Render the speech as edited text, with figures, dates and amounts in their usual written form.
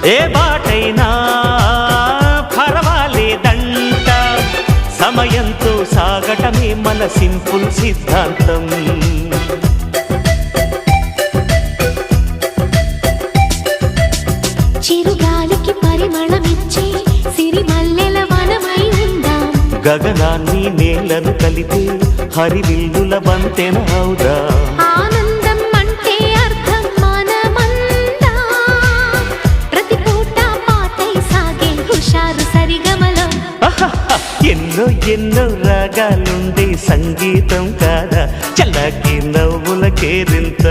ఏ బాటైనా పర్వాలేదంట, సమయంతో సాగటమే మన సింపుల్ సిద్ధాంతం. చిరుగాలికి పరిమళమిచ్చే సిరిమల్లెల వనమై ఉందాం, గగనాన్ని నేలను కలిపే హరివిల్లుల వంతెన అవుదాం. ఆనందం అంటే అర్థం మనమందా, ప్రతి పూట పాటై సాగే హుషారు సరిగమలో. ఎన్నో ఎన్నో రాగాలుండే సంగీతం కాదా, చల్లకి నవ్వుల కేరింత.